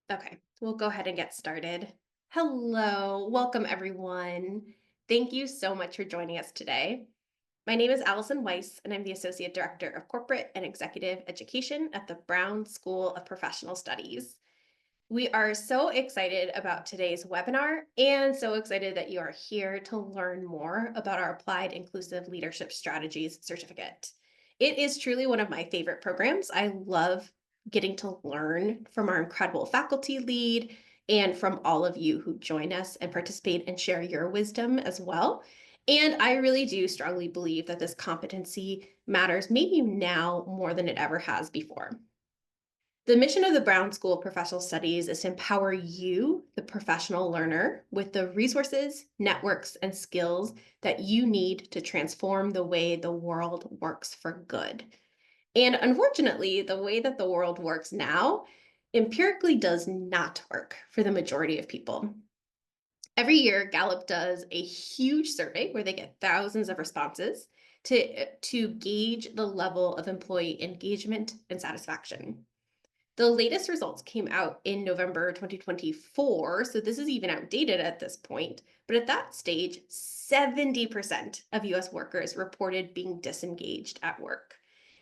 Okay, we'll go ahead and get started. Hello, welcome everyone. Thank you so much for joining us today. My name is Allison Weiss, and I'm the Associate Director of Corporate and Executive Education at the Brown School of Professional Studies. We are so excited about today's webinar and so excited that you are here to learn more about our Applied Inclusive Leadership Strategies certificate. It is truly one of my favorite programs. I love getting to learn from our incredible faculty lead and from all of you who join us and participate and share your wisdom as well. And I really do strongly believe that this competency matters maybe now more than it ever has before. The mission of the Brown School of Professional Studies is to empower you, the professional learner, with the resources, networks, and skills that you need to transform the way the world works for good. And unfortunately, the way that the world works now empirically does not work for the majority of people. Every year, Gallup does a huge survey where they get thousands of responses to gauge the level of employee engagement and satisfaction. The latest results came out in November 2024, so this is even outdated at this point. But at that stage, 70% of US workers reported being disengaged at work.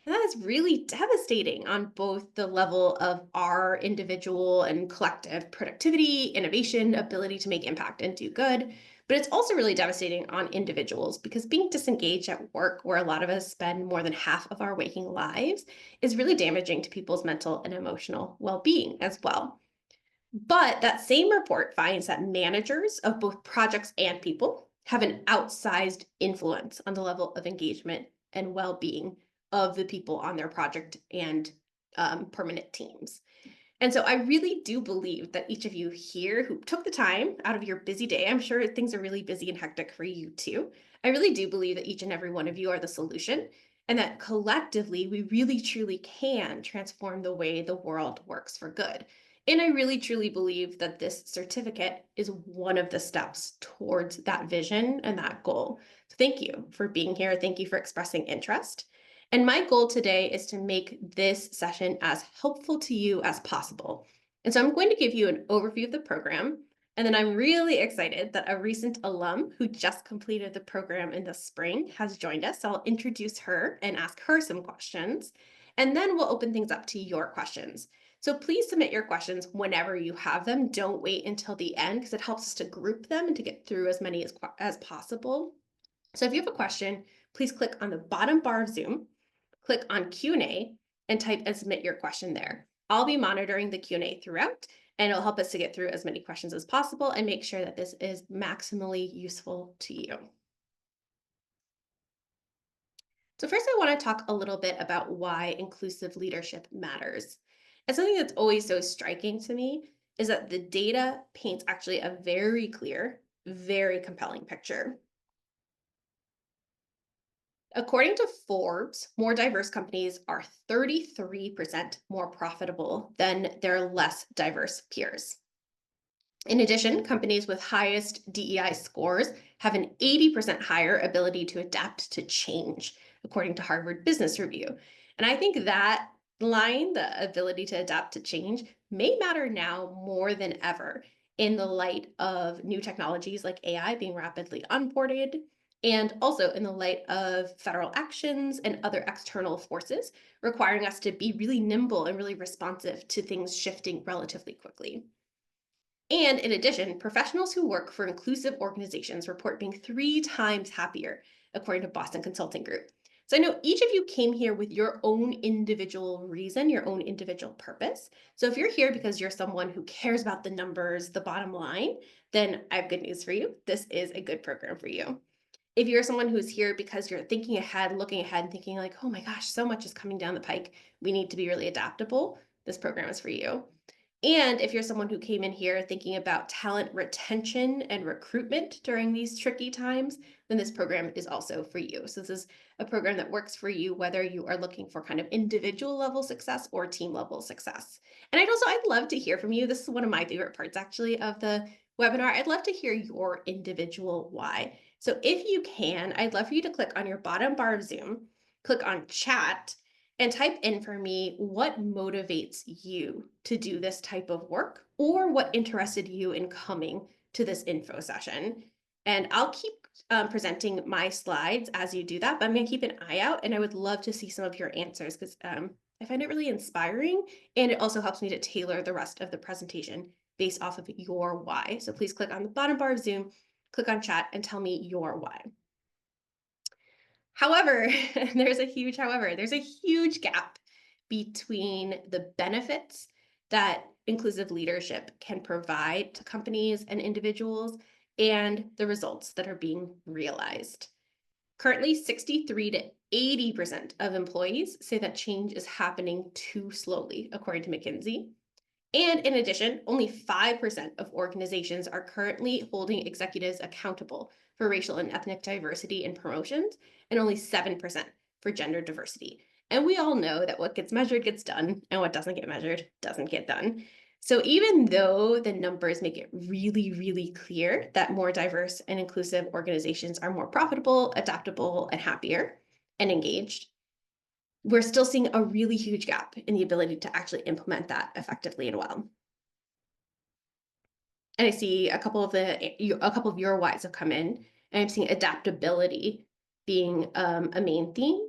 And that is really devastating on both the level of our individual and collective productivity, innovation, ability to make impact and do good. But it's also really devastating on individuals because being disengaged at work, where a lot of us spend more than half of our waking lives, is really damaging to people's mental and emotional well being as well. But that same report finds that managers of both projects and people have an outsized influence on the level of engagement and well being of the people on their project and permanent teams. And so I really do believe that each of you here who took the time out of your busy day, I'm sure things are really busy and hectic for you too. I really do believe that each and every one of you are the solution and that collectively we really truly can transform the way the world works for good. And I really truly believe that this certificate is one of the steps towards that vision and that goal. So thank you for being here. Thank you for expressing interest. And my goal today is to make this session as helpful to you as possible. And so I'm going to give you an overview of the program. And then I'm really excited that a recent alum who just completed the program in the spring has joined us. So I'll introduce her and ask her some questions. And then we'll open things up to your questions. So please submit your questions whenever you have them. Don't wait until the end because it helps us to group them and to get through as many as possible. So if you have a question, please click on the bottom bar of Zoom, click on Q&A, and type and submit your question there. I'll be monitoring the Q&A throughout, and it'll help us to get through as many questions as possible and make sure that this is maximally useful to you. So first, I want to talk a little bit about why inclusive leadership matters. And something that's always so striking to me is that the data paints actually a very clear, very compelling picture. According to Forbes, more diverse companies are 33% more profitable than their less diverse peers. In addition, companies with highest DEI scores have an 80% higher ability to adapt to change, according to Harvard Business Review. And I think that line, the ability to adapt to change, may matter now more than ever in the light of new technologies like AI being rapidly onboarded, and also in the light of federal actions and other external forces requiring us to be really nimble and really responsive to things shifting relatively quickly. And in addition, professionals who work for inclusive organizations report being 3 times happier, according to Boston Consulting Group. So I know each of you came here with your own individual reason, your own individual purpose. So if you're here because you're someone who cares about the numbers, the bottom line, then I have good news for you. This is a good program for you. If you're someone who's here because you're thinking ahead, looking ahead, and thinking like, oh my gosh, so much is coming down the pike, we need to be really adaptable, this program is for you. And if you're someone who came in here thinking about talent retention and recruitment during these tricky times, then this program is also for you. So this is a program that works for you, whether you are looking for kind of individual level success or team level success. And I'd love to hear from you. This is one of my favorite parts actually of the webinar. I'd love to hear your individual why. So if you can, I'd love for you to click on your bottom bar of Zoom, click on chat, And type in for me what motivates you to do this type of work or what interested you in coming to this info session. And I'll keep presenting my slides as you do that, but I'm going to keep an eye out and I would love to see some of your answers because I find it really inspiring and it also helps me to tailor the rest of the presentation based off of your why. So please click on the bottom bar of Zoom, click on chat and tell me your why. However, there's a huge gap between the benefits that inclusive leadership can provide to companies and individuals and the results that are being realized. Currently, 63 to 80% of employees say that change is happening too slowly, according to McKinsey. And in addition, only 5% of organizations are currently holding executives accountable for racial and ethnic diversity in promotions, and only 7% for gender diversity. And we all know that what gets measured gets done, and what doesn't get measured doesn't get done. So even though the numbers make it really, really clear that more diverse and inclusive organizations are more profitable, adaptable, and happier and engaged, we're still seeing a really huge gap in the ability to actually implement that effectively and well. And I see a couple of your whys have come in, and I'm seeing adaptability being a main theme,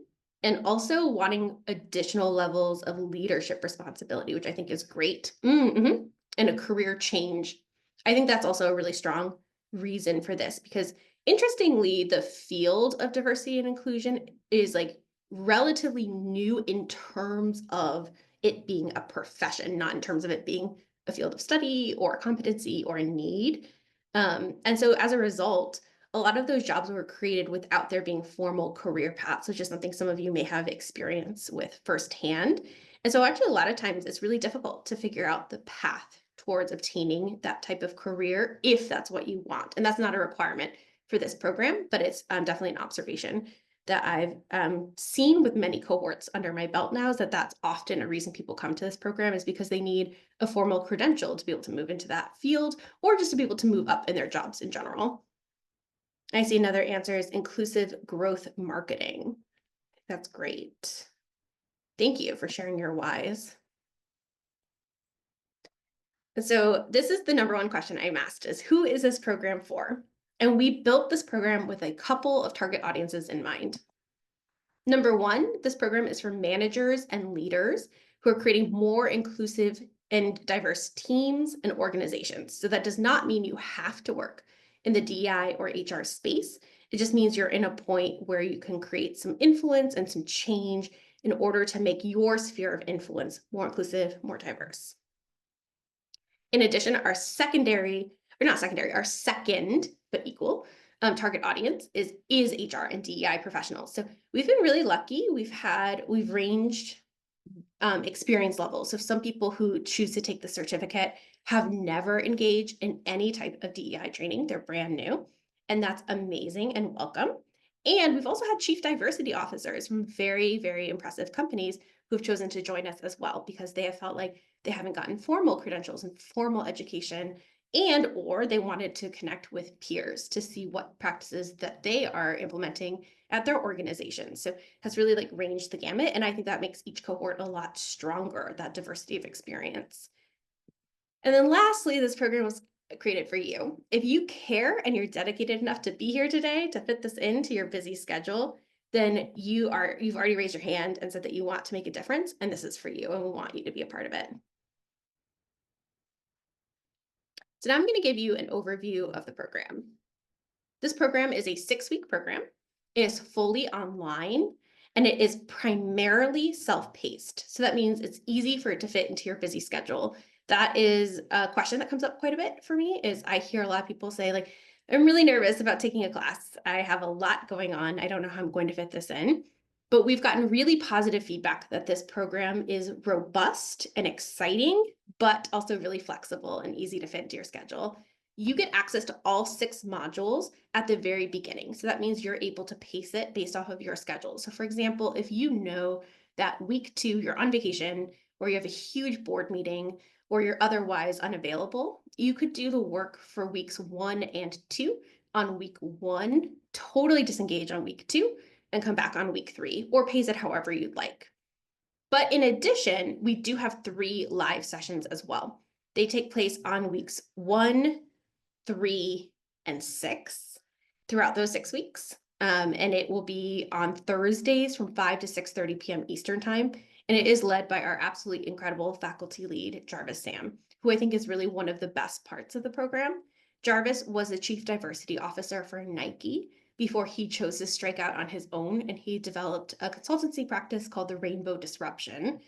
and also wanting additional levels of leadership responsibility, which I think is great. And a career change. I think that's also a really strong reason for this because interestingly, the field of diversity and inclusion is like relatively new in terms of it being a profession, not in terms of it being a field of study or a competency or a need. And so as a result, a lot of those jobs were created without there being formal career paths, which is something some of you may have experience with firsthand. And so actually a lot of times it's really difficult to figure out the path towards obtaining that type of career if that's what you want. And that's not a requirement for this program, but it's definitely an observation that I've seen with many cohorts under my belt now is that that's often a reason people come to this program is because they need a formal credential to be able to move into that field or just to be able to move up in their jobs in general. I see another answer is inclusive growth marketing. That's great. Thank you for sharing your whys. And so this is the number one question I'm asked is who is this program for? And we built this program with a couple of target audiences in mind. Number one, this program is for managers and leaders who are creating more inclusive and diverse teams and organizations. So that does not mean you have to work in the DEI or HR space. It just means you're in a point where you can create some influence and some change in order to make your sphere of influence more inclusive, more diverse. In addition, our second but equal target audience is HR and DEI professionals. So we've been really lucky. We've ranged experience levels. So some people who choose to take the certificate have never engaged in any type of DEI training. They're brand new, and that's amazing and welcome. And we've also had chief diversity officers from very, very impressive companies who've chosen to join us as well because they have felt like they haven't gotten formal credentials and formal education and or they wanted to connect with peers to see what practices that they are implementing at their organization. So has really like ranged the gamut. And I think that makes each cohort a lot stronger, that diversity of experience. And then lastly, this program was created for you. If you care and you're dedicated enough to be here today to fit this into your busy schedule, then you've already raised your hand and said that you want to make a difference. And this is for you. And we want you to be a part of it. So now I'm going to give you an overview of the program. This program is a 6-week program. It is fully online and it is primarily self-paced. So that means it's easy for it to fit into your busy schedule. That is a question that comes up quite a bit for me is I hear a lot of people say like, I'm really nervous about taking a class. I have a lot going on. I don't know how I'm going to fit this in. But we've gotten really positive feedback that this program is robust and exciting, but also really flexible and easy to fit into your schedule. You get access to all 6 modules at the very beginning. So that means you're able to pace it based off of your schedule. So for example, if you know that week 2, you're on vacation or you have a huge board meeting or you're otherwise unavailable, you could do the work for weeks 1 and 2 on week 1, totally disengage on week 2, and come back on week 3, or pace it however you'd like. But in addition, we do have 3 live sessions as well. They take place on weeks 1, 3, and 6 throughout those 6 weeks. And it will be on Thursdays from 5 to 6:30 p.m. Eastern time. And it is led by our absolutely incredible faculty lead, Jarvis Sam, who I think is really one of the best parts of the program. Jarvis was the chief diversity officer for Nike before he chose to strike out on his own, and he developed a consultancy practice called the Rainbow Disruption.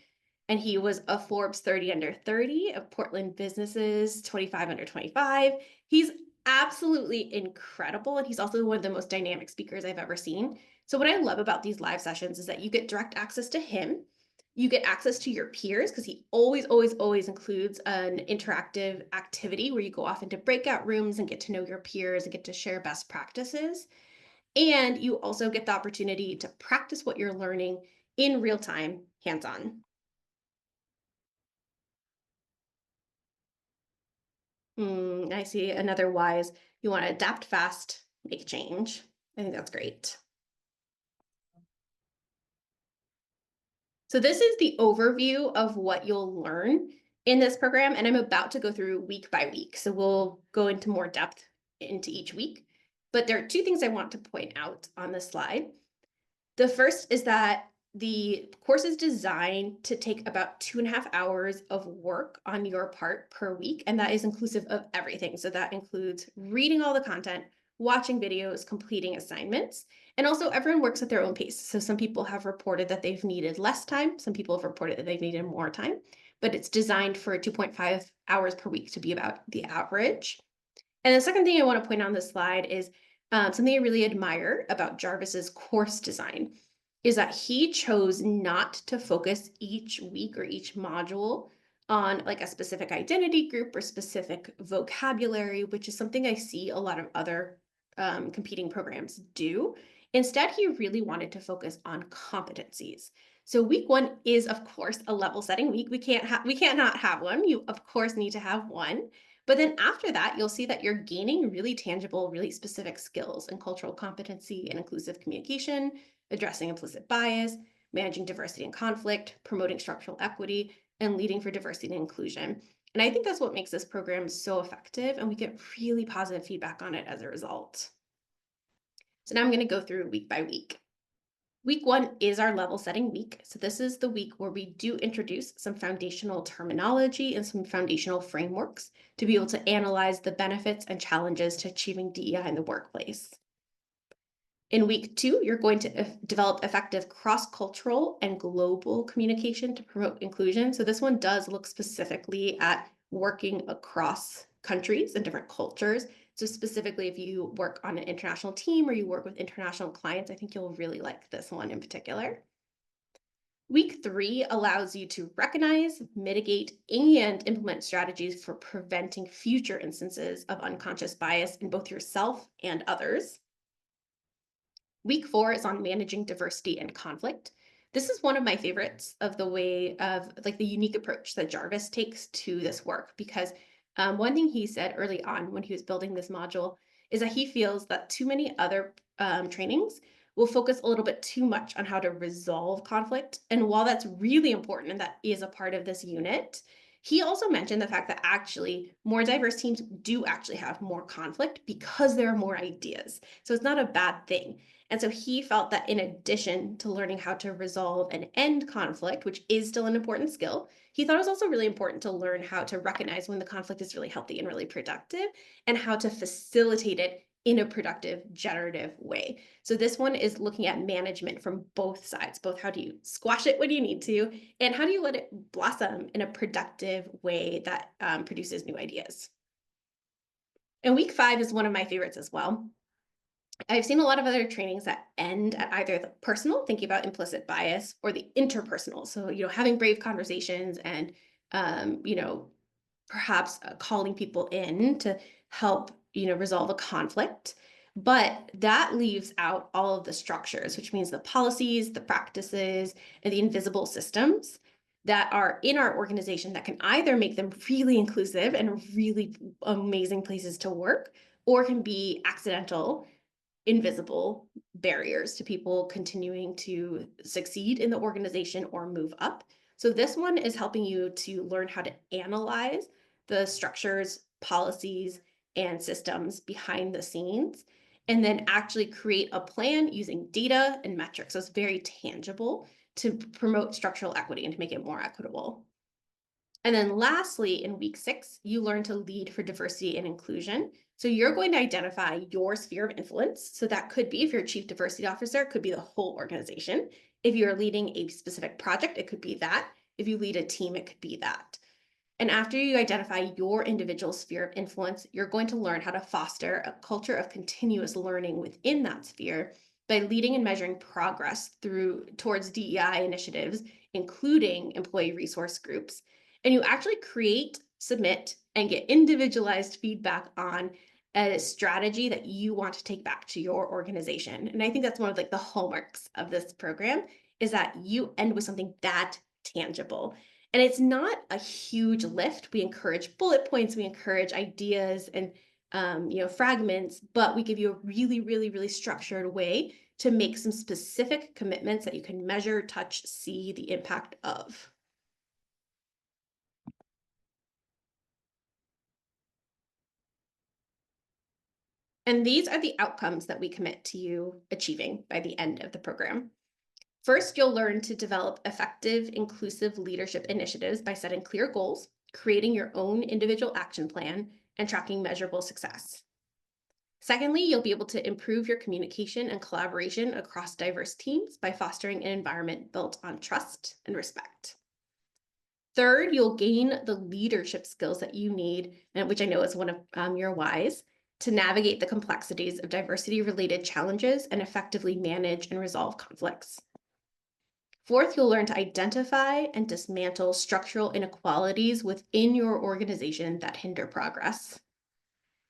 And he was a Forbes 30 under 30 of Portland businesses, 25 under 25. He's absolutely incredible. And he's also one of the most dynamic speakers I've ever seen. So, what I love about these live sessions is that you get direct access to him. You get access to your peers because he always includes an interactive activity where you go off into breakout rooms and get to know your peers and get to share best practices. And you also get the opportunity to practice what you're learning in real time, hands on. I see another wise. You want to adapt fast, make change. I think that's great. So this is the overview of what you'll learn in this program, and I'm about to go through week by week. So we'll go into more depth into each week. But there are 2 things I want to point out on this slide. The first is that the course is designed to take about 2.5 hours of work on your part per week, and that is inclusive of everything. So that includes reading all the content, watching videos, completing assignments, and also everyone works at their own pace. So some people have reported that they've needed less time, some people have reported that they've needed more time, but it's designed for 2.5 hours per week to be about the average. And the second thing I want to point on this slide is something I really admire about Jarvis's course design is that he chose not to focus each week or each module on like a specific identity group or specific vocabulary, which is something I see a lot of other competing programs do. Instead, he really wanted to focus on competencies. So week 1 is, of course, a level setting week. We can't not have one. You, of course, need to have one. But then after that, you'll see that you're gaining really tangible, really specific skills in cultural competency and inclusive communication, addressing implicit bias, managing diversity and conflict, promoting structural equity, and leading for diversity and inclusion. And I think that's what makes this program so effective, and we get really positive feedback on it as a result. So now I'm going to go through week by week. Week 1 is our level setting week. So this is the week where we do introduce some foundational terminology and some foundational frameworks to be able to analyze the benefits and challenges to achieving DEI in the workplace. In week 2, you're going to develop effective cross-cultural and global communication to promote inclusion. So this one does look specifically at working across countries and different cultures. So specifically, if you work on an international team or you work with international clients, I think you'll really like this one in particular. Week 3 allows you to recognize, mitigate, and implement strategies for preventing future instances of unconscious bias in both yourself and others. Week 4 is on managing diversity and conflict. This is one of my favorites of the way of like the unique approach that Jarvis takes to this work because one thing he said early on when he was building this module is that he feels that too many other trainings will focus a little bit too much on how to resolve conflict. And while that's really important and that is a part of this unit, he also mentioned the fact that actually more diverse teams do actually have more conflict because there are more ideas. So it's not a bad thing. And so he felt that in addition to learning how to resolve and end conflict, which is still an important skill, he thought it was also really important to learn how to recognize when the conflict is really healthy and really productive and how to facilitate it in a productive, generative way. So this one is looking at management from both sides, both how do you squash it when you need to, and how do you let it blossom in a productive way that produces new ideas. And week 5 is one of my favorites as well. I've seen a lot of other trainings that end at either the personal, thinking about implicit bias, or the interpersonal. So, having brave conversations and, perhaps calling people in to help, resolve a conflict. But that leaves out all of the structures, which means the policies, the practices, and the invisible systems that are in our organization that can either make them really inclusive and really amazing places to work, or can be accidental invisible barriers to people continuing to succeed in the organization or move up. So this one is helping you to learn how to analyze the structures, policies, and systems behind the scenes, and then actually create a plan using data and metrics. So it's very tangible to promote structural equity and to make it more equitable. And then lastly, in week 6, you learn to lead for diversity and inclusion. So you're going to identify your sphere of influence. So that could be, if you're a chief diversity officer, it could be the whole organization. If you're leading a specific project, it could be that. If you lead a team, it could be that. And after you identify your individual sphere of influence, you're going to learn how to foster a culture of continuous learning within that sphere by leading and measuring progress towards DEI initiatives, including employee resource groups. And you actually create, submit, and get individualized feedback on a strategy that you want to take back to your organization. And I think that's one of the hallmarks of this program, is that you end with something that tangible. And it's not a huge lift. We encourage bullet points, we encourage ideas and fragments, but we give you a really, really, really structured way to make some specific commitments that you can measure, touch, see the impact of. And these are the outcomes that we commit to you achieving by the end of the program. First, you'll learn to develop effective, inclusive leadership initiatives by setting clear goals, creating your own individual action plan, and tracking measurable success. Secondly, you'll be able to improve your communication and collaboration across diverse teams by fostering an environment built on trust and respect. Third, you'll gain the leadership skills that you need, and which I know is one of your whys, to navigate the complexities of diversity-related challenges and effectively manage and resolve conflicts. Fourth, you'll learn to identify and dismantle structural inequalities within your organization that hinder progress.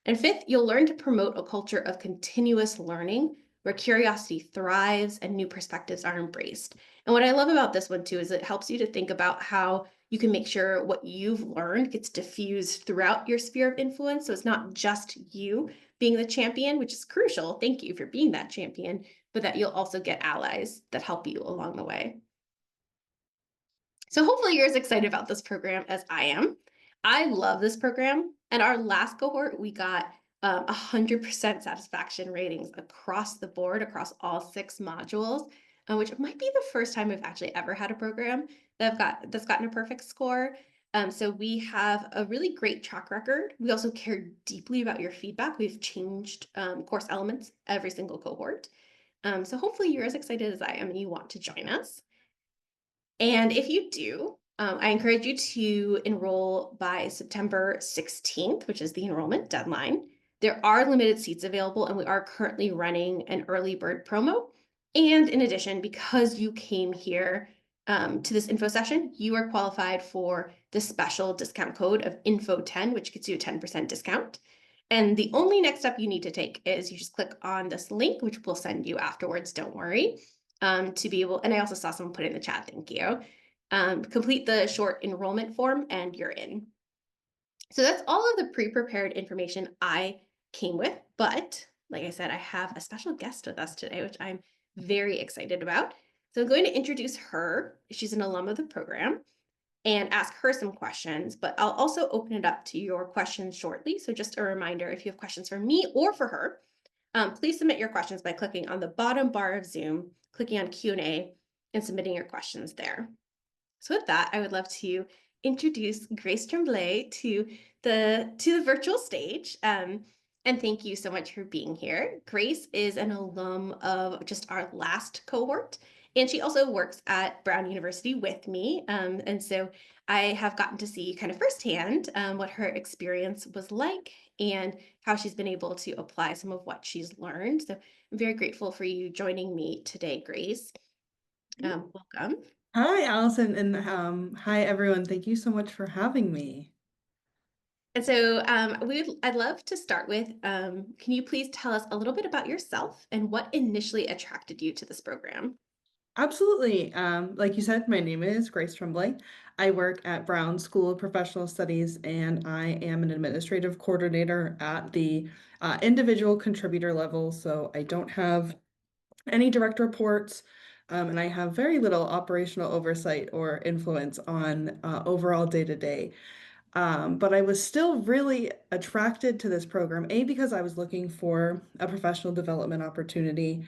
And fifth, you'll learn to promote a culture of continuous learning where curiosity thrives and new perspectives are embraced. And what I love about this one too is it helps you to think about how you can make sure what you've learned gets diffused throughout your sphere of influence. So it's not just you being the champion, which is crucial. Thank you for being that champion, but that you'll also get allies that help you along the way. So hopefully you're as excited about this program as I am. I love this program. And our last cohort, we got 100% satisfaction ratings across the board, across all 6 modules, which might be the first time we've actually ever had a program that's gotten a perfect score. So we have a really great track record. We also care deeply about your feedback. We've changed course elements every single cohort. So hopefully you're as excited as I am and you want to join us. And if you do, I encourage you to enroll by September 16th, which is the enrollment deadline. There are limited seats available, and we are currently running an early bird promo. And in addition, because you came here to this info session, you are qualified for the special discount code of info10, which gets you a 10% discount. And the only next step you need to take is you just click on this link, which we'll send you afterwards, don't worry, to be able, and I also saw someone put it in the chat, thank you. Complete the short enrollment form and you're in. So that's all of the pre-prepared information I came with, but like I said, I have a special guest with us today, which I'm very excited about. So I'm going to introduce her. She's an alum of the program and ask her some questions, but I'll also open it up to your questions shortly. So just a reminder, if you have questions for me or for her, please submit your questions by clicking on the bottom bar of Zoom, clicking on Q&A, and submitting your questions there. So with that, I would love to introduce Grace Tremblay to the virtual stage. And thank you so much for being here. Grace is an alum of just our last cohort, and she also works at Brown University with me. And so I have gotten to see kind of firsthand what her experience was like and how she's been able to apply some of what she's learned. So I'm very grateful for you joining me today, Grace. Welcome. Hi, Allison, and hi, everyone. Thank you so much for having me. And so I'd love to start with, can you please tell us a little bit about yourself and what initially attracted you to this program? Absolutely. Like you said, my name is Grace Tremblay. I work at Brown School of Professional Studies, and I am an administrative coordinator at the individual contributor level. So I don't have any direct reports, and I have very little operational oversight or influence on overall day-to-day. But I was still really attracted to this program, A, because I was looking for a professional development opportunity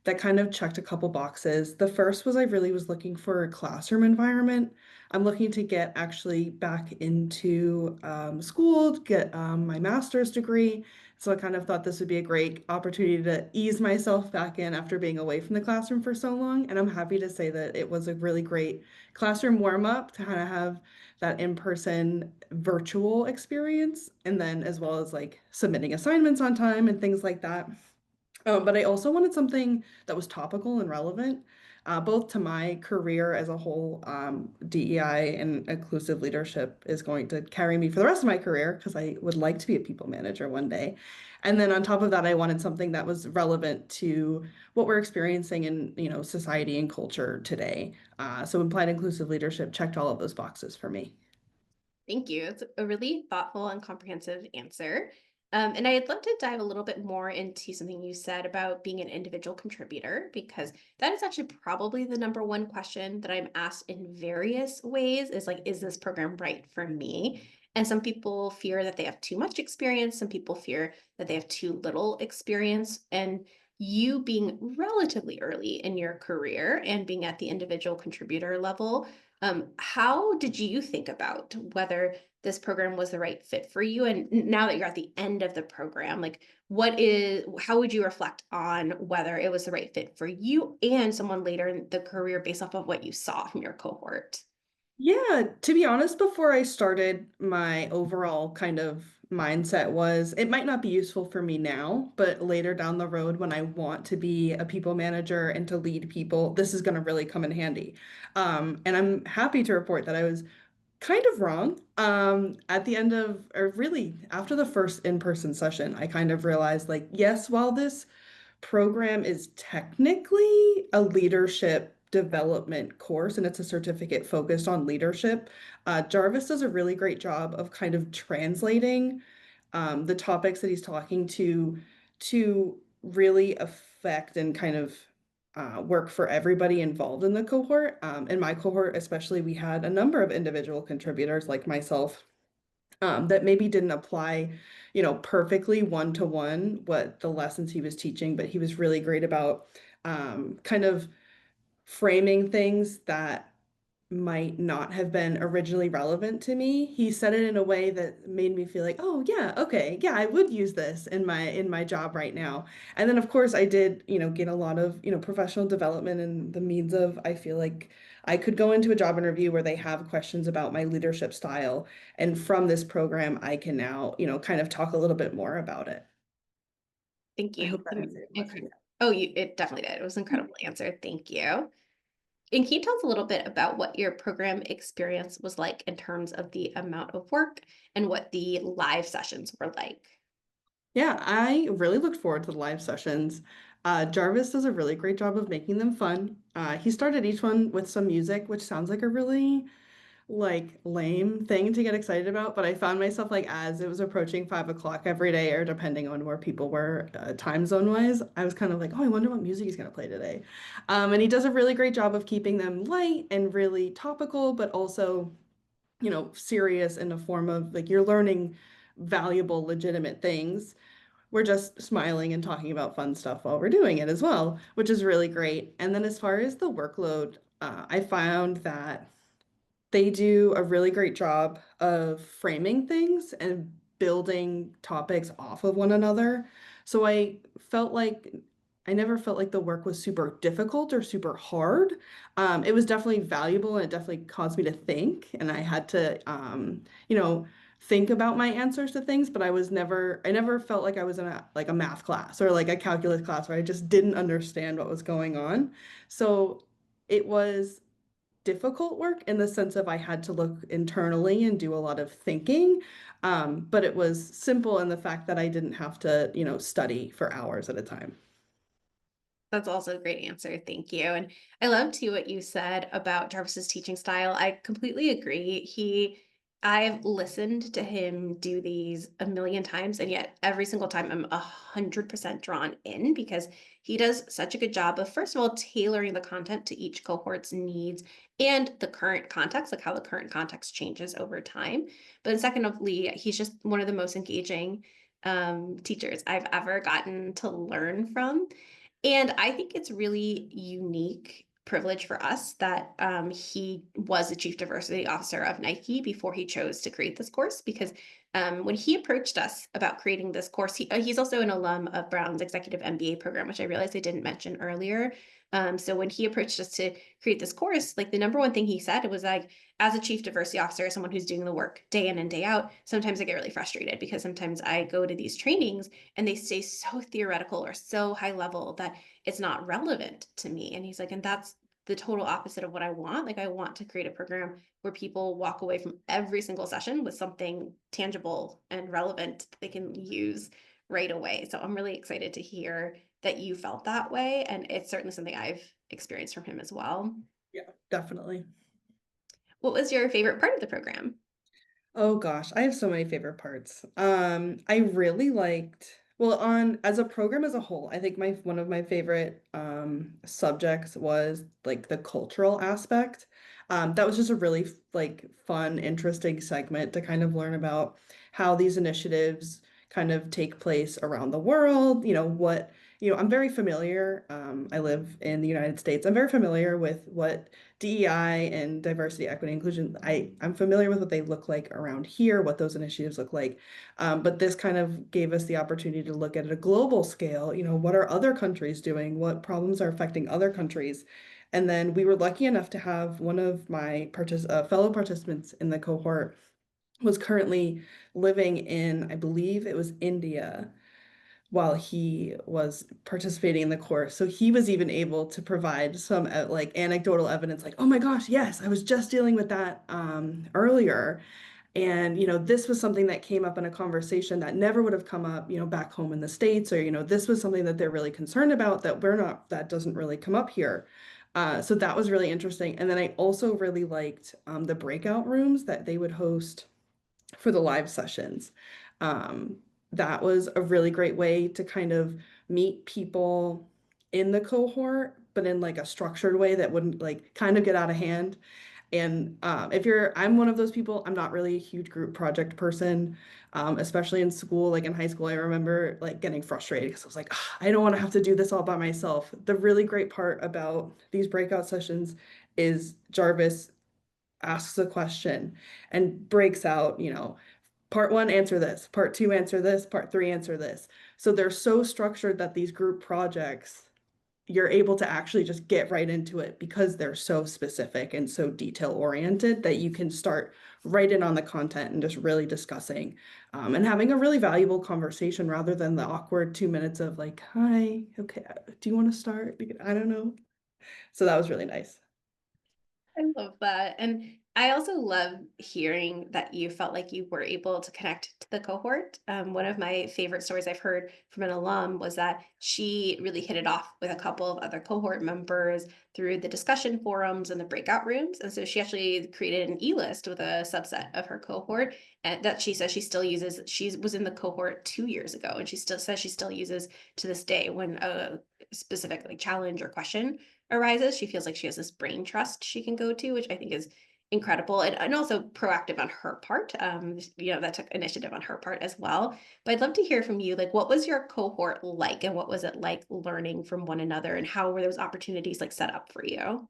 that kind of checked a couple boxes. The first was I really was looking for a classroom environment. I'm looking to get actually back into school, to get my master's degree. So I kind of thought this would be a great opportunity to ease myself back in after being away from the classroom for so long. And I'm happy to say that it was a really great classroom warm up to kind of have that in-person virtual experience, and then as well as like submitting assignments on time and things like that. But I also wanted something that was topical and relevant, both to my career as a whole. DEI and inclusive leadership is going to carry me for the rest of my career because I would like to be a people manager one day. And then on top of that, I wanted something that was relevant to what we're experiencing in, society and culture today. So implied inclusive leadership checked all of those boxes for me. Thank you. It's a really thoughtful and comprehensive answer. And I'd love to dive a little bit more into something you said about being an individual contributor, because that is actually probably the number one question that I'm asked in various ways is like, is this program right for me? And some people fear that they have too much experience. Some people fear that they have too little experience. And you being relatively early in your career and being at the individual contributor level, how did you think about whether this program was the right fit for you? And now that you're at the end of the program, like how would you reflect on whether it was the right fit for you and someone later in the career based off of what you saw from your cohort? Yeah, to be honest, before I started, my overall kind of mindset was it might not be useful for me now, but later down the road when I want to be a people manager and to lead people, this is going to really come in handy. And I'm happy to report that I was kind of wrong. At the end of, or really after the first in-person session, I kind of realized like, yes, while this program is technically a leadership development course and it's a certificate focused on leadership. Jarvis does a really great job of kind of translating the topics that he's talking to really affect and kind of work for everybody involved in the cohort. In my cohort, especially, we had a number of individual contributors like myself that maybe didn't apply, perfectly one to one what the lessons he was teaching, but he was really great about kind of framing things that might not have been originally relevant to me. He said it in a way that made me feel like, oh yeah, okay, yeah, I would use this in my job right now. And then of course I did, get a lot of, professional development and the means of I feel like I could go into a job interview where they have questions about my leadership style. And from this program, I can now, kind of talk a little bit more about it. Thank I you. hope that answered your question. Oh, it definitely did. It was an incredible answer. Thank you. And can you tell us a little bit about what your program experience was like in terms of the amount of work and what the live sessions were like? Yeah, I really looked forward to the live sessions. Jarvis does a really great job of making them fun. He started each one with some music, which sounds like a really like lame thing to get excited about, but I found myself like as it was approaching 5 o'clock every day, or depending on where people were time zone wise, I was kind of like, oh, I wonder what music he's gonna play today. And he does a really great job of keeping them light and really topical, but also, serious in the form of like you're learning valuable, legitimate things. We're just smiling and talking about fun stuff while we're doing it as well, which is really great. And then as far as the workload, I found that they do a really great job of framing things and building topics off of one another. So I never felt like the work was super difficult or super hard. It was definitely valuable and it definitely caused me to think. And I had to, think about my answers to things, but I never felt like I was in like a math class or like a calculus class where I just didn't understand what was going on. So it was difficult work in the sense of I had to look internally and do a lot of thinking. But it was simple in the fact that I didn't have to, study for hours at a time. That's also a great answer. Thank you. And I love too what you said about Jarvis's teaching style. I completely agree. I've listened to him do these a million times, and yet every single time I'm 100% drawn in because he does such a good job of, first of all, tailoring the content to each cohort's needs and the current context, like how the current context changes over time. But then secondly, he's just one of the most engaging teachers I've ever gotten to learn from. And I think it's really unique privilege for us that he was the chief diversity officer of Nike before he chose to create this course. Because when he approached us about creating this course, he's also an alum of Brown's executive MBA program, which I realized I didn't mention earlier. So when he approached us to create this course, like the number one thing he said was like, as a chief diversity officer, someone who's doing the work day in and day out, sometimes I get really frustrated because sometimes I go to these trainings and they stay so theoretical or so high level that it's not relevant to me. And he's like, and that's the total opposite of what I want. Like, I want to create a program where people walk away from every single session with something tangible and relevant that they can use right away. So I'm really excited to hear that you felt that way. And it's certainly something I've experienced from him as well. Yeah, definitely. What was your favorite part of the program? Oh gosh, I have so many favorite parts. I really liked, well, on as a program as a whole, I think my one of my favorite subjects was like the cultural aspect. That was just a really like fun, interesting segment to kind of learn about how these initiatives kind of take place around the world, I'm very familiar. I live in the United States. I'm very familiar with what DEI and diversity, equity, inclusion. I'm familiar with what they look like around here, what those initiatives look like. But this kind of gave us the opportunity to look at a global scale. What are other countries doing? What problems are affecting other countries? And then we were lucky enough to have one of my fellow participants in the cohort was currently living in, I believe it was India while he was participating in the course. So he was even able to provide some like anecdotal evidence, like, oh my gosh, yes, I was just dealing with that earlier. And, this was something that came up in a conversation that never would have come up, back home in the States, or, this was something that they're really concerned about that that doesn't really come up here. So that was really interesting. And then I also really liked the breakout rooms that they would host for the live sessions. Um, that was a really great way to kind of meet people in the cohort, but in like a structured way that wouldn't like kind of get out of hand. And I'm one of those people, I'm not really a huge group project person, especially in school. Like in high school, I remember like getting frustrated because I was like, "Ugh, I don't want to have to do this all by myself." The really great part about these breakout sessions is Jarvis asks a question and breaks out, part one, answer this, part two, answer this, part three, answer this. So they're so structured that these group projects, you're able to actually just get right into it because they're so specific and so detail oriented that you can start right in on the content and just really discussing and having a really valuable conversation rather than the awkward 2 minutes of like, hi, okay, do you want to start? I don't know. So that was really nice. I love that. And I also love hearing that you felt like you were able to connect to the cohort. One of my favorite stories I've heard from an alum was that she really hit it off with a couple of other cohort members through the discussion forums and the breakout rooms. And so she actually created an e-list with a subset of her cohort and that she says she still uses. She was in the cohort 2 years ago, and she still says she still uses to this day when a specific like challenge or question arises. She feels like she has this brain trust she can go to, which I think is incredible and also proactive on her part. That took initiative on her part as well. But I'd love to hear from you. Like, what was your cohort like, and what was it like learning from one another, and how were those opportunities like set up for you?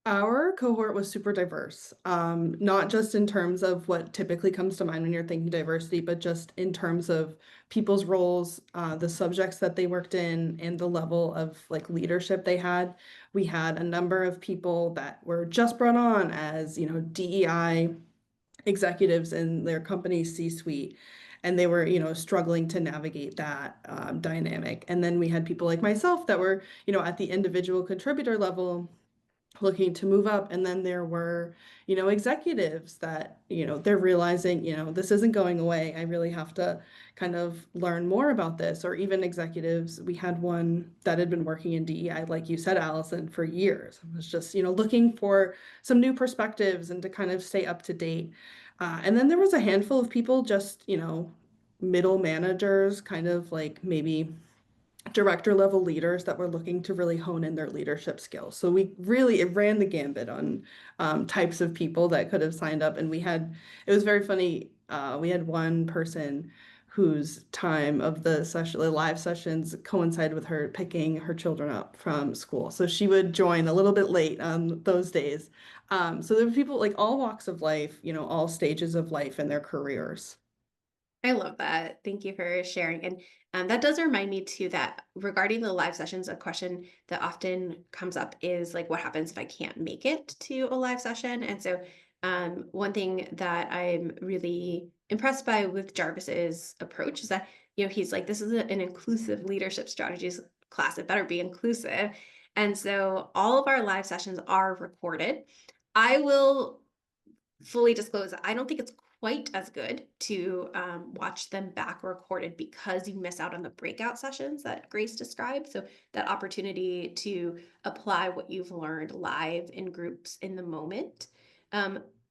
Our cohort was super diverse, not just in terms of what typically comes to mind when you're thinking diversity, but just in terms of people's roles, the subjects that they worked in, and the level of like leadership they had. We had a number of people that were just brought on as, DEI executives in their company C-suite, and they were, struggling to navigate that dynamic. And then we had people like myself that were, at the individual contributor level looking to move up. And then there were, executives that, they're realizing, this isn't going away. I really have to kind of learn more about this. Or even executives, we had one that had been working in DEI, like you said, Allison, for years. It was just, looking for some new perspectives and to kind of stay up to date. And then there was a handful of people just, middle managers, kind of like maybe director level leaders that were looking to really hone in their leadership skills. So it ran the gambit on types of people that could have signed up. And it was very funny. We had one person whose time of the live sessions coincided with her picking her children up from school. So she would join a little bit late on those days. So there were people like all walks of life, all stages of life in their careers. I love that. Thank you for sharing. And that does remind me too that regarding the live sessions, a question that often comes up is like, what happens if I can't make it to a live session? And so, one thing that I'm really impressed by with Jarvis's approach is that he's like, this is an inclusive leadership strategies class. It better be inclusive. And so, all of our live sessions are recorded. I will fully disclose, I don't think it's quite as good to watch them back recorded because you miss out on the breakout sessions that Grace described. So that opportunity to apply what you've learned live in groups in the moment.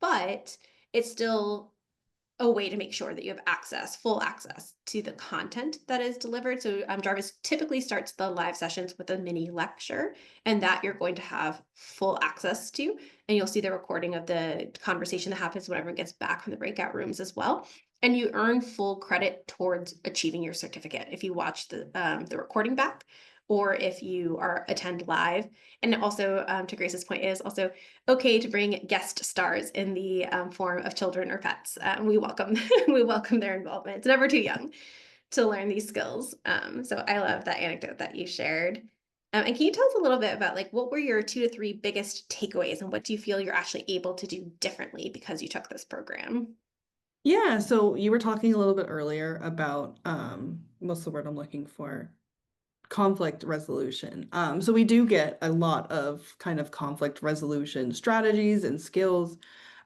But it's still a way to make sure that you have full access to the content that is delivered. So Jarvis typically starts the live sessions with a mini lecture, and that you're going to have full access to. And you'll see the recording of the conversation that happens when everyone gets back from the breakout rooms as well. And you earn full credit towards achieving your certificate if you watch the recording back, or if you are attend live. And also, to Grace's point, it is also okay to bring guest stars in the form of children or pets. We welcome we welcome their involvement. It's never too young to learn these skills. So I love that anecdote that you shared. And can you tell us a little bit about like what were your 2 to 3 biggest takeaways, and what do you feel you're actually able to do differently because you took this program? Yeah, so you were talking a little bit earlier about what's the word I'm looking for? Conflict resolution. So we do get a lot of kind of conflict resolution strategies and skills.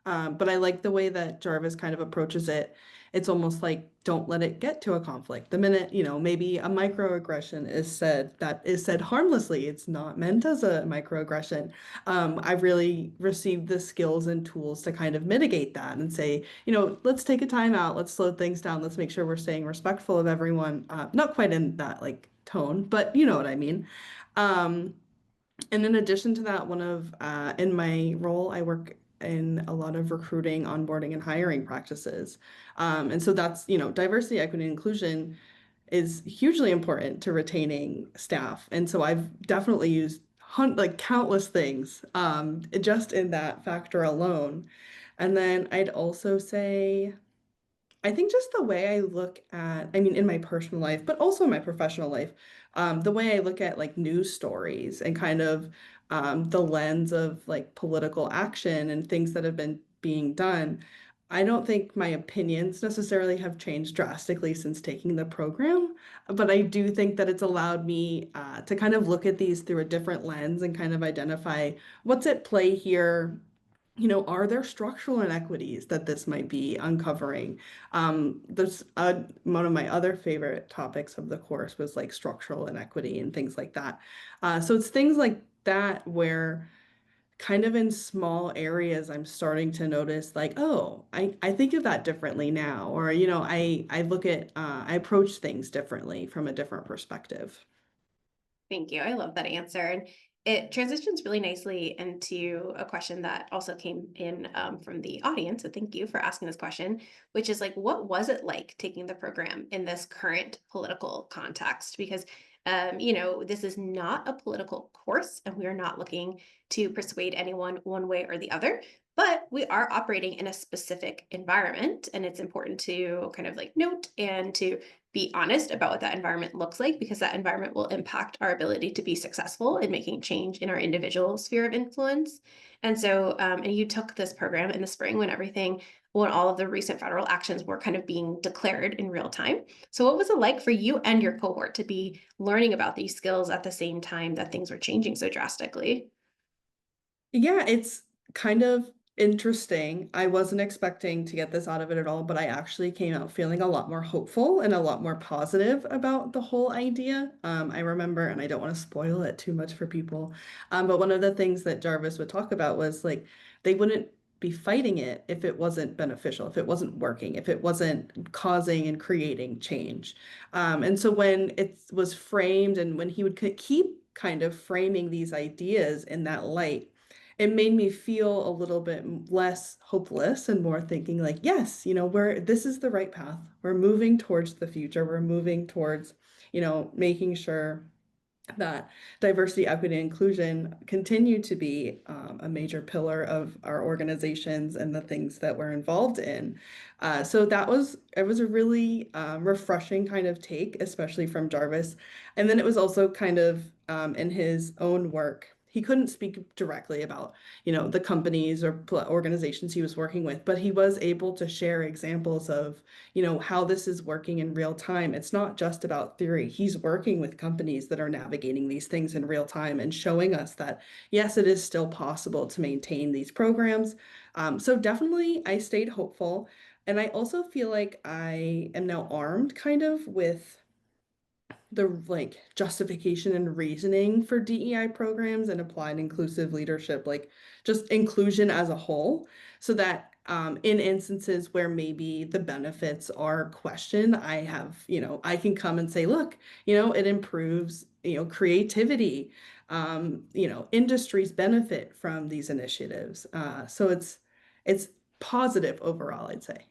But I like the way that Jarvis kind of approaches it. It's almost like don't let it get to a conflict. The minute, maybe a microaggression is said harmlessly, it's not meant as a microaggression. I've really received the skills and tools to kind of mitigate that and say, let's take a time out, let's slow things down, let's make sure we're staying respectful of everyone. Not quite in that like tone, but you know what I mean. Um, and in addition to that, in my role, I work in a lot of recruiting, onboarding, and hiring practices. And so that's, diversity, equity, and inclusion is hugely important to retaining staff. And so I've definitely used like countless things just in that factor alone. And then I'd also say, I think just the way I look at, I mean, in my personal life, but also in my professional life, the way I look at like news stories and kind of the lens of like political action and things that have been being done, I don't think my opinions necessarily have changed drastically since taking the program, but I do think that it's allowed me to kind of look at these through a different lens and kind of identify what's at play here. Are there structural inequities that this might be uncovering? There's one of my other favorite topics of the course was like structural inequity and things like that. So it's things like that where kind of in small areas I'm starting to notice like, oh, I think of that differently now, or I approach things differently from a different perspective. Thank you. I love that answer. And it transitions really nicely into a question that also came in from the audience. So thank you for asking this question, which is like, what was it like taking the program in this current political context? Because, this is not a political course, and we are not looking to persuade anyone one way or the other. But we are operating in a specific environment, and it's important to kind of like note and to be honest about what that environment looks like, because that environment will impact our ability to be successful in making change in our individual sphere of influence. And so, and you took this program in the spring when all of the recent federal actions were kind of being declared in real time. So, what was it like for you and your cohort to be learning about these skills at the same time that things were changing so drastically? Yeah, it's kind of interesting. I wasn't expecting to get this out of it at all, but I actually came out feeling a lot more hopeful and a lot more positive about the whole idea. I remember, and I don't want to spoil it too much for people, but one of the things that Jarvis would talk about was like they wouldn't be fighting it if it wasn't beneficial, if it wasn't working, if it wasn't causing and creating change. And so when it was framed and when he would keep kind of framing these ideas in that light, it made me feel a little bit less hopeless and more thinking like, yes, this is the right path. We're moving towards the future. We're moving towards, making sure that diversity, equity, and inclusion continue to be a major pillar of our organizations and the things that we're involved in. So it was a really refreshing kind of take, especially from Jarvis. And then it was also kind of in his own work. He couldn't speak directly about, the companies or organizations he was working with, but he was able to share examples of how this is working in real time. It's not just about theory. He's working with companies that are navigating these things in real time and showing us that, yes, it is still possible to maintain these programs. So definitely, I stayed hopeful. And I also feel like I am now armed kind of with the like justification and reasoning for DEI programs and applied inclusive leadership, like just inclusion as a whole, so that in instances where maybe the benefits are questioned, I can come and say, look, it improves, creativity, industries benefit from these initiatives. So it's positive overall, I'd say.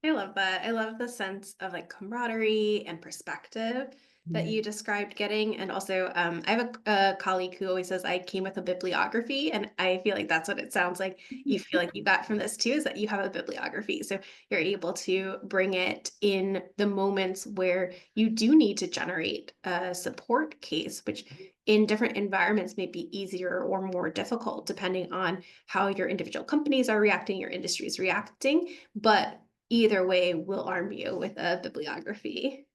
I love that. I love the sense of like camaraderie and perspective that Mhm. you described getting. And also, I have a colleague who always says, I came with a bibliography. And I feel like that's what it sounds like you feel like you got from this too, is that you have a bibliography. So you're able to bring it in the moments where you do need to generate a support case, which in different environments may be easier or more difficult, depending on how your individual companies are reacting, your industry is reacting. But either way will arm you with a bibliography.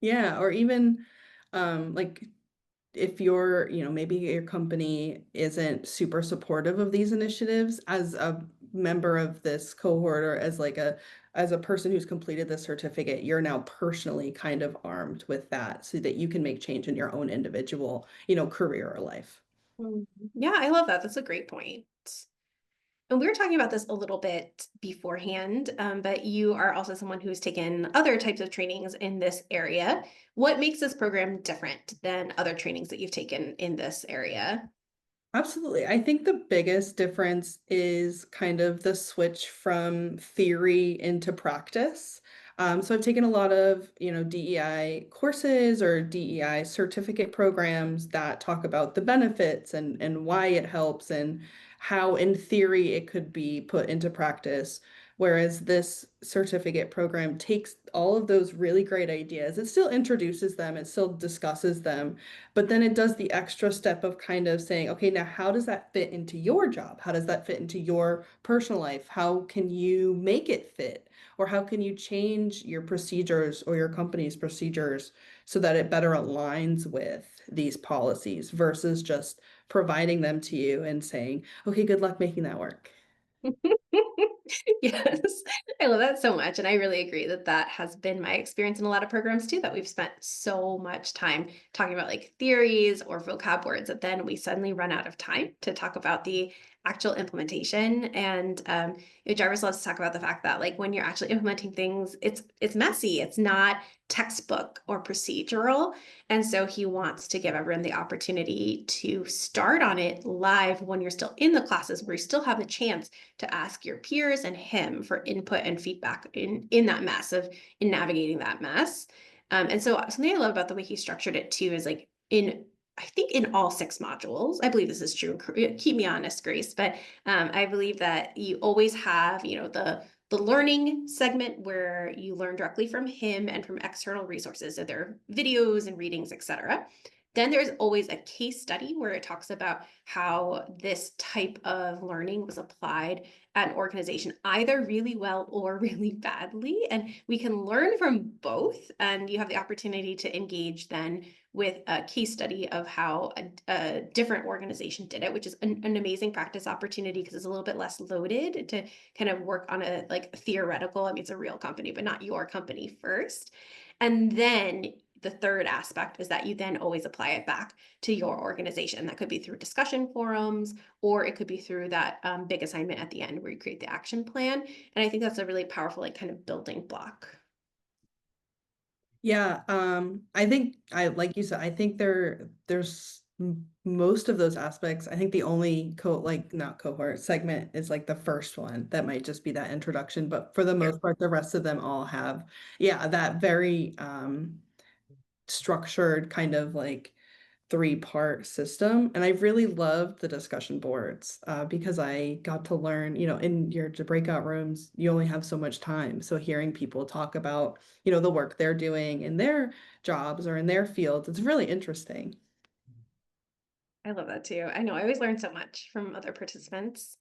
Yeah, or even like if you're, maybe your company isn't super supportive of these initiatives as a member of this cohort or as a person who's completed this certificate, you're now personally kind of armed with that so that you can make change in your own individual, career or life. Mm. Yeah, I love that. That's a great point. And we were talking about this a little bit beforehand, but you are also someone who's taken other types of trainings in this area. What makes this program different than other trainings that you've taken in this area? Absolutely. I think the biggest difference is kind of the switch from theory into practice. So I've taken a lot of, DEI courses or DEI certificate programs that talk about the benefits and why it helps and how in theory it could be put into practice. Whereas this certificate program takes all of those really great ideas. It still introduces them, it still discusses them, but then it does the extra step of kind of saying, okay, now how does that fit into your job? How does that fit into your personal life? How can you make it fit? Or how can you change your procedures or your company's procedures so that it better aligns with these policies versus just providing them to you and saying, okay, good luck making that work. Yes, I love that so much. And I really agree that that has been my experience in a lot of programs too, that we've spent so much time talking about like theories or vocab words that then we suddenly run out of time to talk about the actual implementation. And Jarvis loves to talk about the fact that like when you're actually implementing things, it's messy. It's not textbook or procedural. And so he wants to give everyone the opportunity to start on it live when you're still in the classes, where you still have the chance to ask your peers and him for input and feedback in that mess of in navigating that mess. And so something I love about the way he structured it too is like in I think in all 6 modules, I believe this is true. Keep me honest, Grace, but I believe that you always have, the learning segment where you learn directly from him and from external resources. So there are videos and readings, etc. Then there's always a case study where it talks about how this type of learning was applied at an organization, either really well or really badly. And we can learn from both. And you have the opportunity to engage then with a case study of how a different organization did it, which is an amazing practice opportunity because it's a little bit less loaded to kind of work on a like theoretical. I mean, it's a real company, but not your company first. And then the third aspect is that you then always apply it back to your organization. That could be through discussion forums, or it could be through that big assignment at the end where you create the action plan. And I think that's a really powerful, like, kind of building block. Yeah, I think like you said, I think there's most of those aspects. I think the only like not cohort segment is like the first one that might just be that introduction, but for the Yeah. most part, the rest of them all have, yeah, that very structured kind of like three-part system. And I really loved the discussion boards because I got to learn, in your breakout rooms, you only have so much time. So hearing people talk about, the work they're doing in their jobs or in their fields, it's really interesting. I love that too. I know I always learn so much from other participants.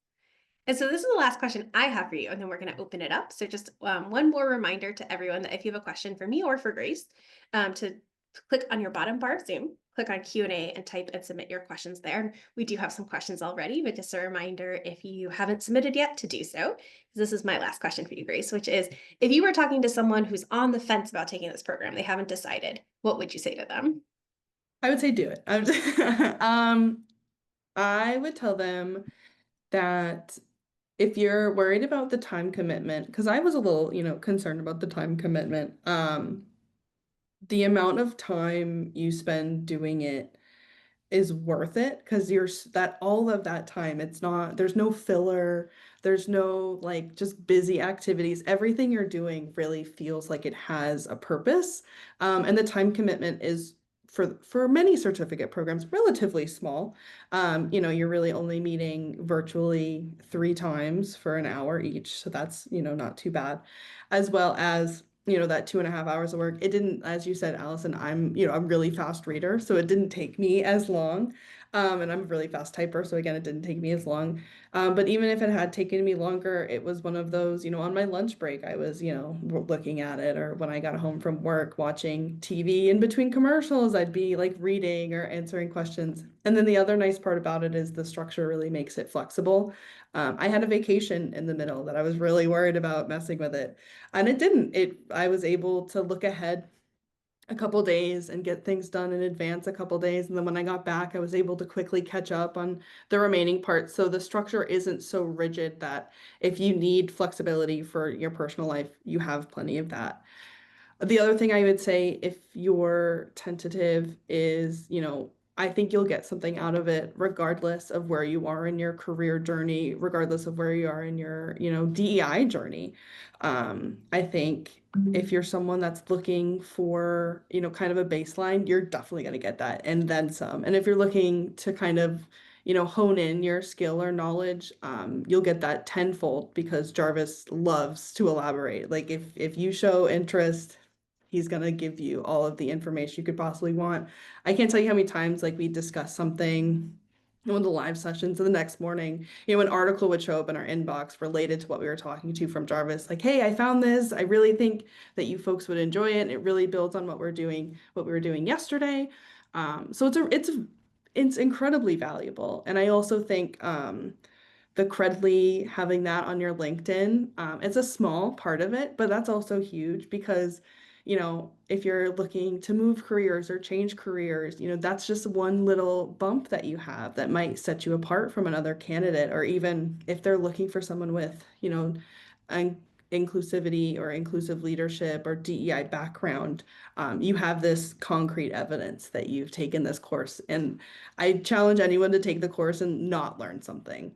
And so this is the last question I have for you, and then we're going to open it up. So just one more reminder to everyone that if you have a question for me or for Grace, to click on your bottom bar of Zoom, click on Q&A and type and submit your questions there. And we do have some questions already, but just a reminder if you haven't submitted yet to do so. This is my last question for you, Grace, which is if you were talking to someone who's on the fence about taking this program, they haven't decided, what would you say to them? I would say do it. I would tell them that if you're worried about the time commitment, because I was a little, concerned about the time commitment, the amount of time you spend doing it is worth it because that all of that time, there's no filler, there's no like just busy activities. Everything you're doing really feels like it has a purpose. And the time commitment is for many certificate programs relatively small. You're really only meeting virtually 3 times for an hour each. So that's, not too bad. As well as that 2.5 hours of work. It didn't, as you said, Allison, I'm really fast reader, so it didn't take me as long. And I'm a really fast typer, so again, it didn't take me as long. But even if it had taken me longer, it was one of those, on my lunch break, I was, looking at it, or when I got home from work, watching TV in between commercials, I'd be like reading or answering questions. And then the other nice part about it is the structure really makes it flexible. I had a vacation in the middle that I was really worried about messing with it. And it didn't. I was able to look ahead a couple days and get things done in advance a couple days. And then when I got back, I was able to quickly catch up on the remaining parts. So the structure isn't so rigid that if you need flexibility for your personal life, you have plenty of that. The other thing I would say, if you're tentative, is, I think you'll get something out of it regardless of where you are in your career journey, regardless of where you are in your, DEI journey. I think if you're someone that's looking for, kind of a baseline, you're definitely going to get that and then some. And if you're looking to kind of, hone in your skill or knowledge, you'll get that tenfold because Jarvis loves to elaborate. Like if you show interest, he's gonna give you all of the information you could possibly want. I can't tell you how many times like we discussed something in one of the live sessions, and the next morning, an article would show up in our inbox related to what we were talking to from Jarvis. Like, hey, I found this. I really think that you folks would enjoy it. And it really builds on what we were doing yesterday. So it's incredibly valuable. And I also think the Credly, having that on your LinkedIn, it's a small part of it, but that's also huge because, if you're looking to move careers or change careers, that's just one little bump that you have that might set you apart from another candidate, or even if they're looking for someone with, an inclusivity or inclusive leadership or DEI background, you have this concrete evidence that you've taken this course. And I challenge anyone to take the course and not learn something.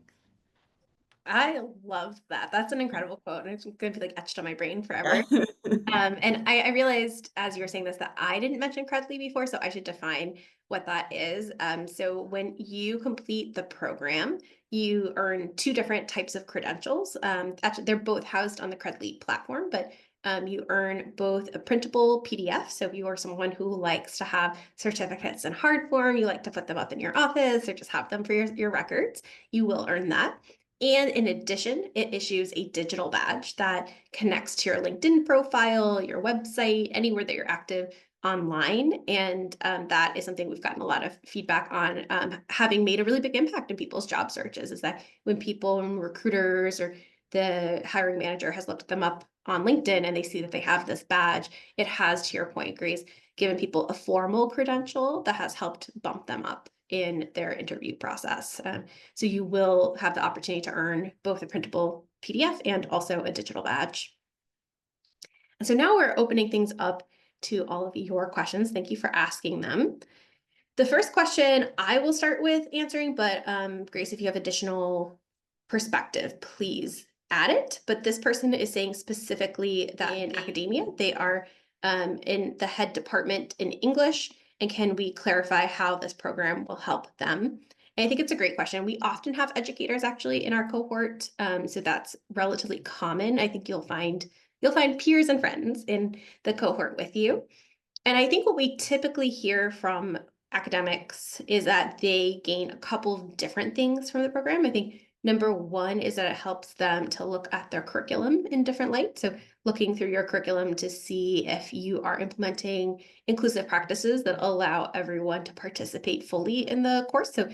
I love that. That's an incredible quote, and it's going to be like etched on my brain forever. Yeah. And I realized as you were saying this that I didn't mention Credly before, so I should define what that is. So when you complete the program, you earn two different types of credentials. Actually, they're both housed on the Credly platform, but You earn both a printable PDF. So if you are someone who likes to have certificates in hard form, you like to put them up in your office or just have them for your records, you will earn that. And in addition, it issues a digital badge that connects to your LinkedIn profile, your website, anywhere that you're active online. And that is something we've gotten a lot of feedback on, having made a really big impact in people's job searches, is that when recruiters or the hiring manager has looked them up on LinkedIn and they see that they have this badge, it has, to your point, Grace, given people a formal credential that has helped bump them up in their interview process. So you will have the opportunity to earn both a printable PDF and also a digital badge. And so now we're opening things up to all of your questions. Thank you for asking them. The first question I will start with answering, but Grace, if you have additional perspective, please add it. But this person is saying specifically that in academia, they are in the head department in English. And can we clarify how this program will help them? And I think it's a great question. We often have educators actually in our cohort, so that's relatively common. I think you'll find peers and friends in the cohort with you. And I think what we typically hear from academics is that they gain a couple of different things from the program. I think number one is that it helps them to look at their curriculum in different light. So looking through your curriculum to see if you are implementing inclusive practices that allow everyone to participate fully in the course. So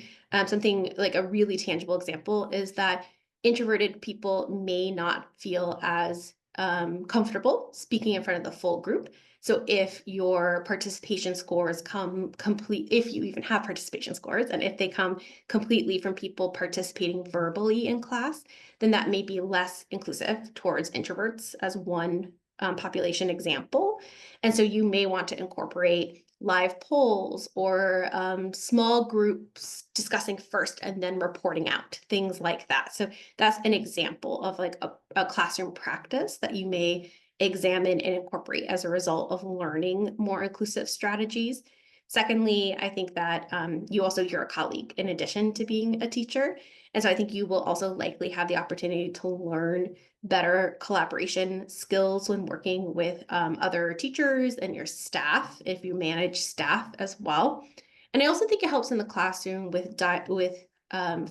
something like a really tangible example is that introverted people may not feel as comfortable speaking in front of the full group. So if your participation scores come complete, if you even have participation scores, and if they come completely from people participating verbally in class, then that may be less inclusive towards introverts as one population example. And so you may want to incorporate live polls or small groups discussing first and then reporting out, things like that. So that's an example of like a classroom practice that you may examine and incorporate as a result of learning more inclusive strategies. Secondly, I think that you're a colleague in addition to being a teacher. And so I think you will also likely have the opportunity to learn better collaboration skills when working with other teachers and your staff, if you manage staff as well. And I also think it helps in the classroom with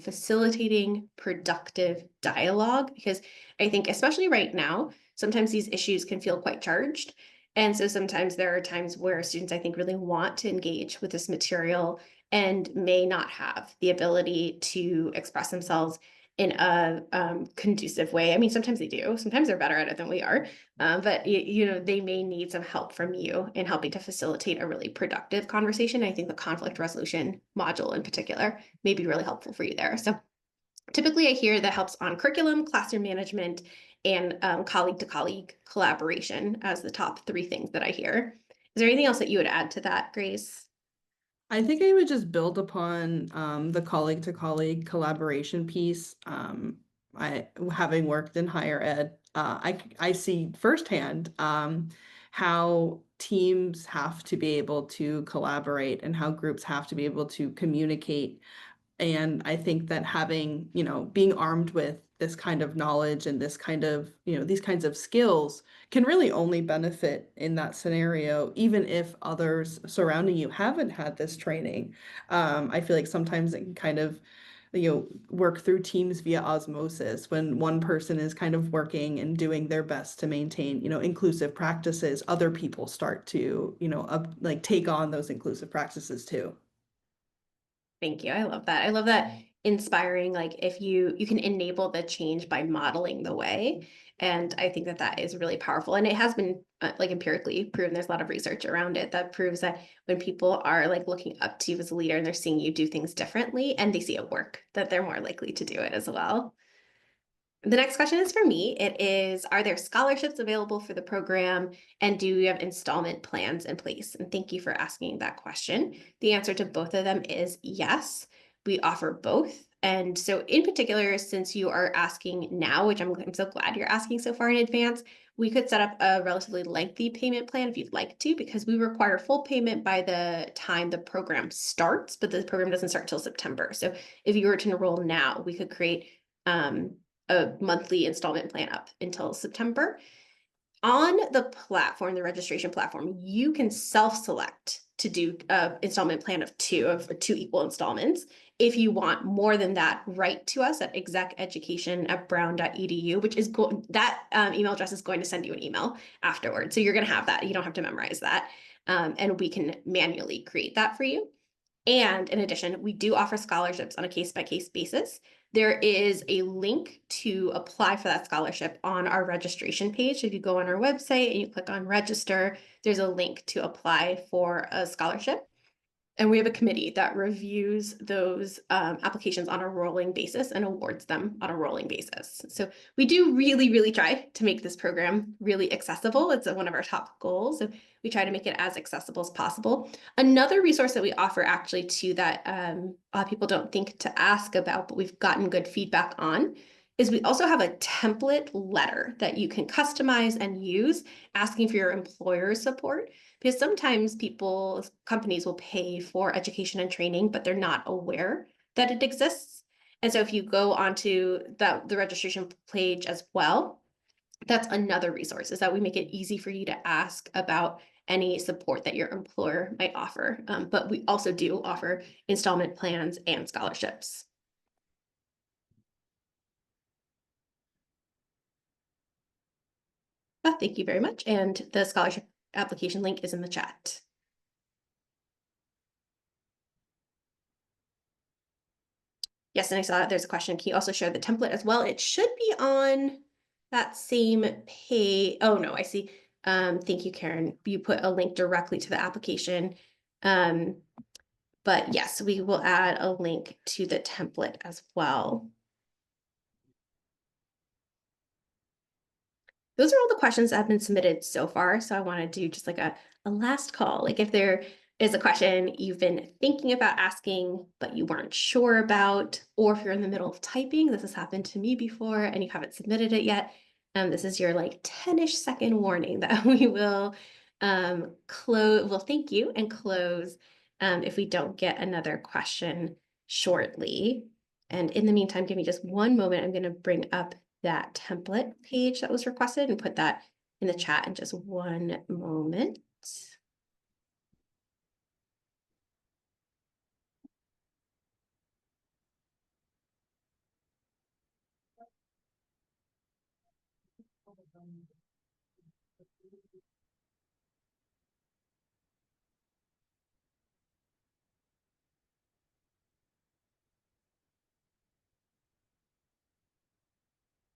facilitating productive dialogue, because I think especially right now, sometimes these issues can feel quite charged. And so sometimes there are times where students, I think, really want to engage with this material and may not have the ability to express themselves in a conducive way. I mean, sometimes they do. Sometimes they're better at it than we are. But they may need some help from you in helping to facilitate a really productive conversation. I think the conflict resolution module in particular may be really helpful for you there. So typically I hear that helps on curriculum, classroom management, and colleague to colleague collaboration as the top three things that I hear. Is there anything else that you would add to that, Grace? I think I would just build upon the colleague to colleague collaboration piece. I having worked in higher ed, I see firsthand how teams have to be able to collaborate and how groups have to be able to communicate. And I think that having, being armed with this kind of knowledge and this kind of, these kinds of skills can really only benefit in that scenario, even if others surrounding you haven't had this training. I feel like sometimes it can kind of, work through teams via osmosis when one person is kind of working and doing their best to maintain, inclusive practices, other people start to, like take on those inclusive practices too. Thank you. I love that. I love that inspiring, like if you can enable the change by modeling the way. And I think that that is really powerful. And it has been like empirically proven. There's a lot of research around it that proves that when people are like looking up to you as a leader and they're seeing you do things differently and they see it work, that they're more likely to do it as well. The next question is for me. It is, are there scholarships available for the program? And do you have installment plans in place? And thank you for asking that question. The answer to both of them is yes. We offer both. And so in particular, since you are asking now, which I'm so glad you're asking so far in advance, we could set up a relatively lengthy payment plan if you'd like to, because we require full payment by the time the program starts, but the program doesn't start till September. So if you were to enroll now, we could create a monthly installment plan up until September. On the platform, the registration platform, you can self-select to do an installment plan of two equal installments. If you want more than that, write to us at execeducation@brown.edu, which is that email address is going to send you an email afterwards. So you're going to have that. You don't have to memorize that. And we can manually create that for you. And in addition, we do offer scholarships on a case-by-case basis. There is a link to apply for that scholarship on our registration page. If you go on our website and you click on register, there's a link to apply for a scholarship. And we have a committee that reviews those applications on a rolling basis and awards them on a rolling basis. So we do really, really try to make this program really accessible. It's one of our top goals. So we try to make it as accessible as possible. Another resource that we offer actually too that a lot of people don't think to ask about, but we've gotten good feedback on, is we also have a template letter that you can customize and use asking for your employer's support. Because sometimes companies will pay for education and training, but they're not aware that it exists. And so if you go onto the registration page as well, that's another resource, is that we make it easy for you to ask about any support that your employer might offer. But we also do offer installment plans and scholarships. Thank you very much. And the scholarship application link is in the chat. Yes, and I saw there's a question. Can you also share the template as well? It should be on that same page. Oh no, I see. Thank you, Karen. You put a link directly to the application. But yes, we will add a link to the template as well. Those are all the questions that have been submitted so far. So I want to do just like a last call. Like if there is a question you've been thinking about asking, but you weren't sure about, or if you're in the middle of typing, this has happened to me before and you haven't submitted it yet. This is your like 10-ish second warning that we will close. Well, thank you and close if we don't get another question shortly. And in the meantime, give me just one moment. I'm going to bring up that template page that was requested and put that in the chat in just one moment.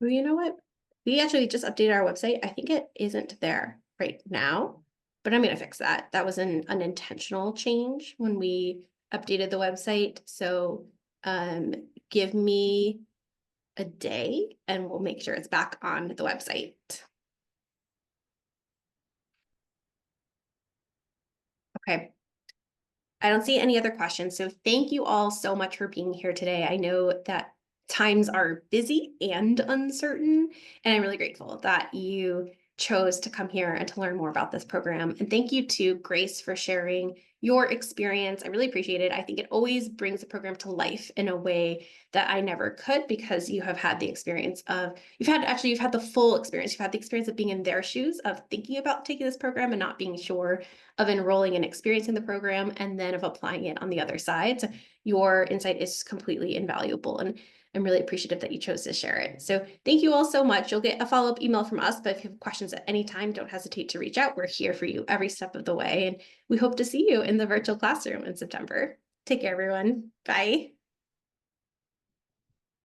Well, you know what? We actually just updated our website. I think it isn't there right now, but I'm going to fix that. That was an unintentional change when we updated the website. So give me a day and we'll make sure it's back on the website. Okay. I don't see any other questions. So thank you all so much for being here today. I know that times are busy and uncertain, and I'm really grateful that you chose to come here and to learn more about this program. And thank you to Grace for sharing your experience. I really appreciate it. I think it always brings the program to life in a way that I never could, because you have had the experience of, you've had the full experience. You've had the experience of being in their shoes, of thinking about taking this program and not being sure, of enrolling and experiencing the program, and then of applying it on the other side. So your insight is completely invaluable, and I'm really appreciative that you chose to share it. So thank you all so much. You'll get a follow-up email from us, but if you have questions at any time, don't hesitate to reach out. We're here for you every step of the way, and we hope to see you in the virtual classroom in September. Take care, everyone. Bye.